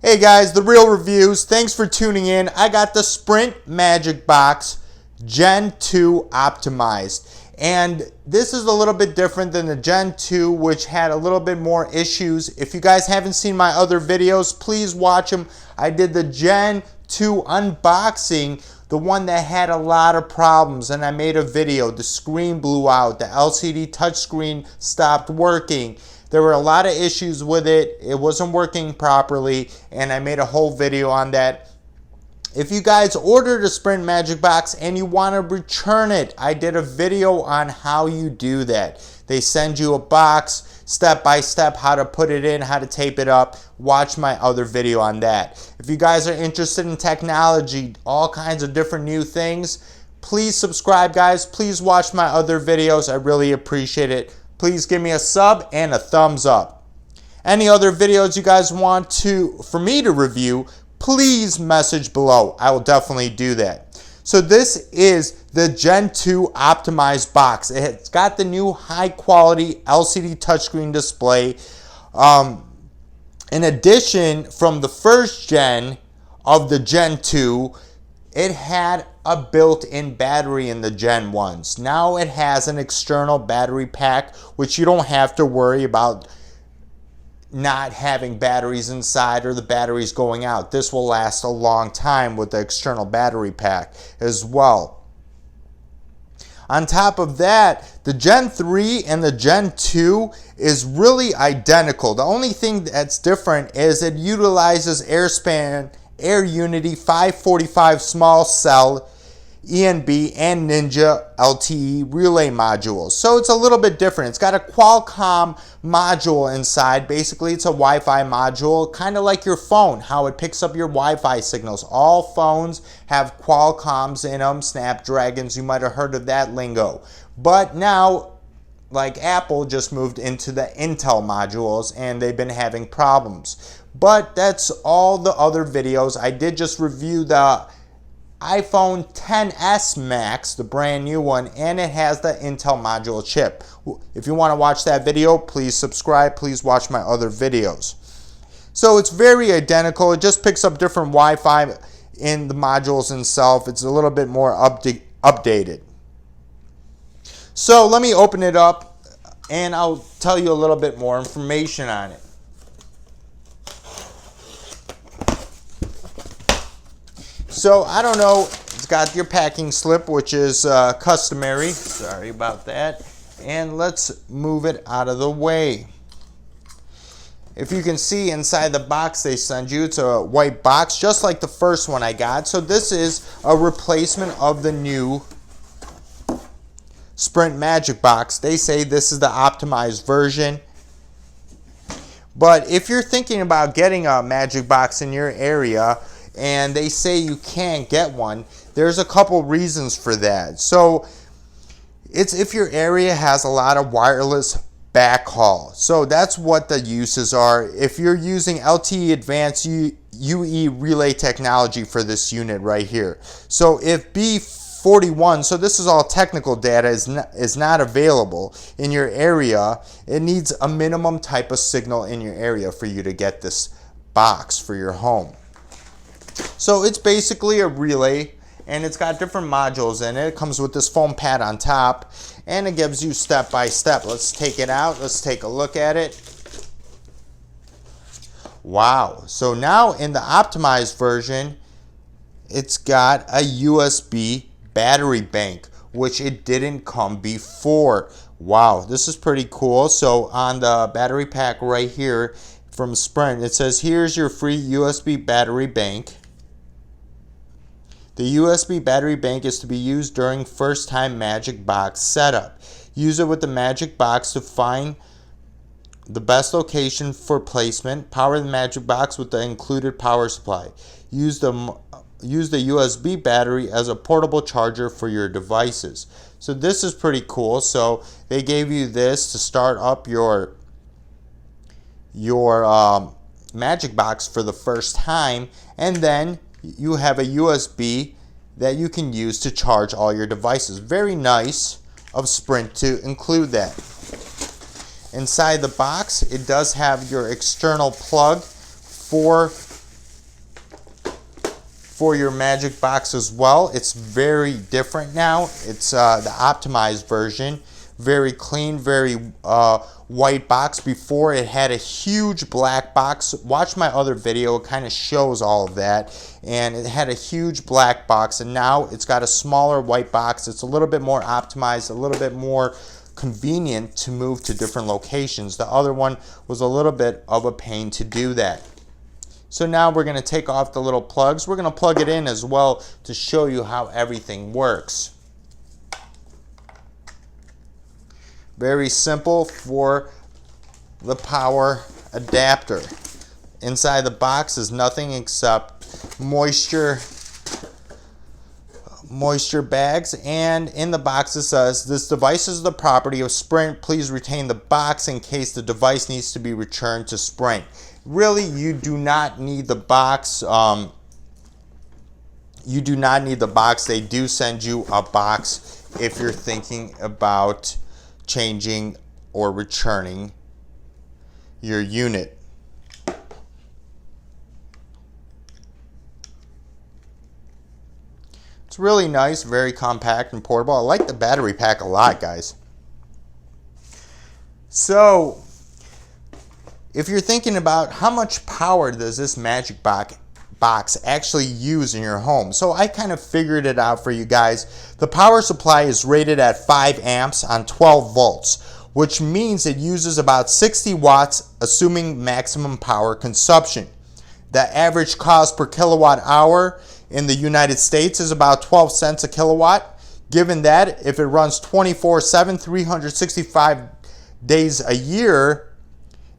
Hey guys, The Real Reviews. Thanks for tuning in. I got the Sprint Magic Box Gen 2 optimized. And this is a little bit different than the Gen 2, which had a little bit more issues. If you guys haven't seen my other videos, please watch them. I did the Gen 2 unboxing, the one that had a lot of problems, and I made a video. The screen blew out, the LCD touchscreen stopped working. There were a lot of issues with it. It wasn't working properly, and I made a whole video on that. If you guys ordered a Sprint Magic Box and you want to return it, I did a video on how you do that. They send you a box, step by step, how to put it in, how to tape it up. Watch my other video on that. If you guys are interested in technology, all kinds of different new things, please subscribe, guys. Please watch my other videos. I really appreciate it. Please give me a sub and a thumbs up. Any other videos you guys want for me to review, please message below. I will definitely do that. So this is the Gen 2 optimized box. It's got the new high quality LCD touchscreen display. In addition, from the first gen of the Gen 2, it had a built-in battery in the Gen 1s. Now it has an external battery pack, which you don't have to worry about not having batteries inside or the batteries going out. This will last a long time with the external battery pack as well. On top of that, the Gen 3 and the Gen 2 is really identical. The only thing that's different is it utilizes Air Unity 545 small cell ENB and Ninja LTE relay modules. So it's a little bit different. It's got a Qualcomm module inside. Basically, it's a Wi-Fi module, kind of like your phone, how it picks up your Wi-Fi signals. All phones have Qualcomms in them, Snapdragons. You might have heard of that lingo. But now, like Apple just moved into the Intel modules and they've been having problems. But that's all the other videos. I did just review the iPhone XS Max, the brand new one, and it has the Intel module chip. If you want to watch that video, please subscribe. Please watch my other videos. So it's very identical. It just picks up different Wi-Fi in the modules themselves. It's a little bit more updated. So let me open it up and I'll tell you a little bit more information on it. So I don't know, it's got your packing slip, which is customary. Sorry about that. And let's move it out of the way. If you can see inside the box they send you, it's a white box, just like the first one I got. So this is a replacement of the new Sprint Magic Box. They say this is the optimized version. But if you're thinking about getting a Magic Box in your area, and they say you can't get one, there's a couple reasons for that. So it's if your area has a lot of wireless backhaul. So that's what the uses are. If you're using LTE Advanced UE relay technology for this unit right here. So if B41, so this is all technical data, is not available in your area, it needs a minimum type of signal in your area for you to get this box for your home. So it's basically a relay, and it's got different modules in it. It comes with this foam pad on top, and it gives you step by step. Let's take it out. Let's take a look at it. Wow. So now in the optimized version, it's got a USB battery bank, which it didn't come before. Wow, this is pretty cool. So on the battery pack right here from Sprint, it says, here's your free USB battery bank. The USB battery bank is to be used during first-time Magic Box setup. Use it with the Magic Box to find the best location for placement. Power the Magic Box with the included power supply. Use the USB battery as a portable charger for your devices. So this is pretty cool. So they gave you this to start up your Magic Box for the first time, and then you have a USB that you can use to charge all your devices. Very nice of Sprint to include that. Inside the box, it does have your external plug for for your Magic Box as well. It's very different now. It's the optimized version. Very clean, very white box. Before it had a huge black box. Watch my other video, it kind of shows all of that. And it had a huge black box, and now it's got a smaller white box. It's a little bit more optimized, a little bit more convenient to move to different locations. The other one was a little bit of a pain to do that. So now we're going to take off the little plugs. We're going to plug it in as well to show you how everything works. Very simple for the power adapter. Inside the box is nothing except moisture bags, and in the box it says, "This device is the property of Sprint. Please retain the box in case the device needs to be returned to Sprint." Really, you do not need the box. You do not need the box. They do send you a box if you're thinking about changing or returning your unit. It's really nice, very compact and portable. I like the battery pack a lot, guys. So, if you're thinking about how much power does this Magic Box actually use in your home, so I kind of figured it out for you guys. The power supply is rated at 5 amps on 12 volts, which means it uses about 60 watts, assuming maximum power consumption. The average cost per kilowatt hour in the United States is about 12 cents a kilowatt. Given that, if it runs 24/7, 365 days a year,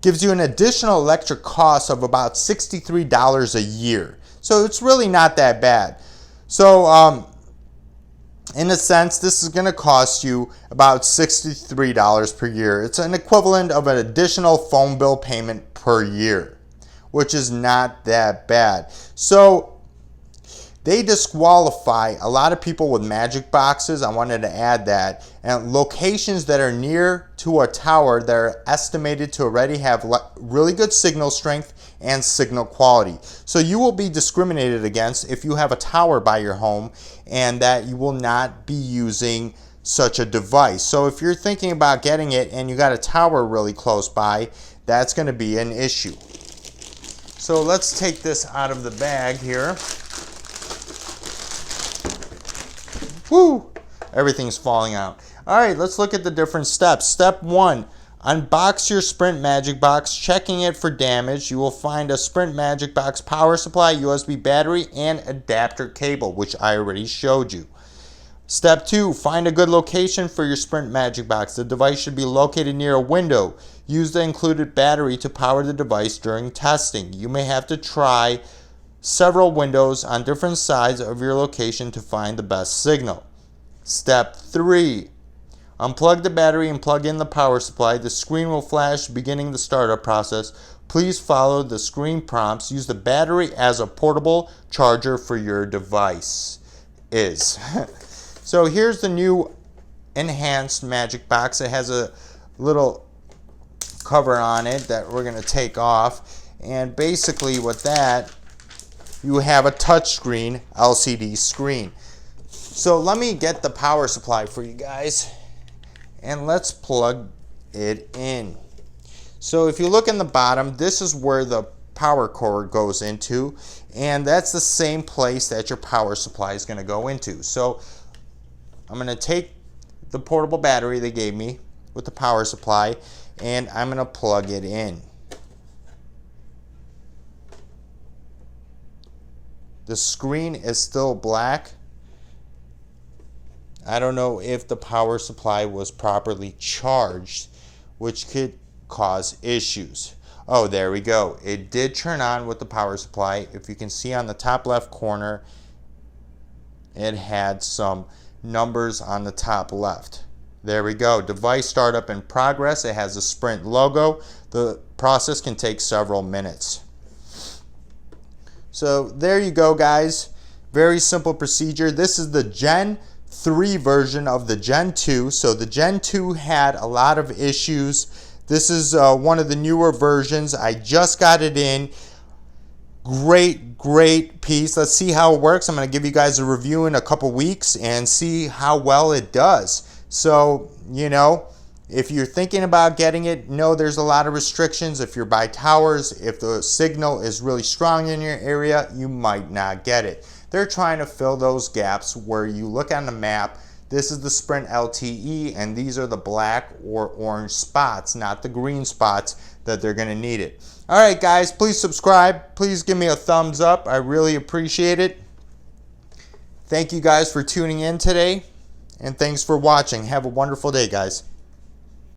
gives you an additional electric cost of about $63 a year. So it's really not that bad. So in a sense, this is going to cost you about $63 per year. It's an equivalent of an additional phone bill payment per year, which is not that bad. So they disqualify a lot of people with Magic Boxes. I wanted to add that. And locations that are near to a tower that are estimated to already have really good signal strength and signal quality. So you will be discriminated against if you have a tower by your home and that you will not be using such a device. So if you're thinking about getting it and you got a tower really close by, that's going to be an issue. So let's take this out of the bag here. Woo! Everything's falling out. All right, let's look at the different steps. Step 1, unbox your Sprint Magic Box, checking it for damage. You will find a Sprint Magic Box power supply, USB battery, and adapter cable, which I already showed you. Step 2, find a good location for your Sprint Magic Box. The device should be located near a window. Use the included battery to power the device during testing. You may have to try several windows on different sides of your location to find the best signal. Step 3, unplug the battery and plug in the power supply. The screen will flash beginning the startup process. Please follow the screen prompts. Use the battery as a portable charger for your device. So here's the new enhanced Magic Box. It has a little cover on it that we're going to take off, and basically with that you have a touchscreen LCD screen. So let me get the power supply for you guys and let's plug it in. So if you look in the bottom, this is where the power cord goes into, and that's the same place that your power supply is going to go into. So I'm going to take the portable battery they gave me with the power supply and I'm going to plug it in. The screen is still black. I don't know if the power supply was properly charged, which could cause issues. Oh, there we go. It did turn on with the power supply. If you can see on the top left corner, it had some numbers on the top left. There we go. Device startup in progress. It has a Sprint logo. The process can take several minutes. So there you go, guys. Very simple procedure. This is the Gen 3 version of the Gen 2. So the Gen 2 had a lot of issues. This is one of the newer versions. I just got it in. great piece. Let's see how it works. I'm going to give you guys a review in a couple weeks and see how well it does. So, you know, if you're thinking about getting it, know there's a lot of restrictions. If you're by towers, if the signal is really strong in your area, you might not get it. They're trying to fill those gaps where you look on the map. This is the Sprint LTE, and these are the black or orange spots, not the green spots that they're going to need it. All right, guys, please subscribe. Please give me a thumbs up. I really appreciate it. Thank you guys for tuning in today, and thanks for watching. Have a wonderful day, guys.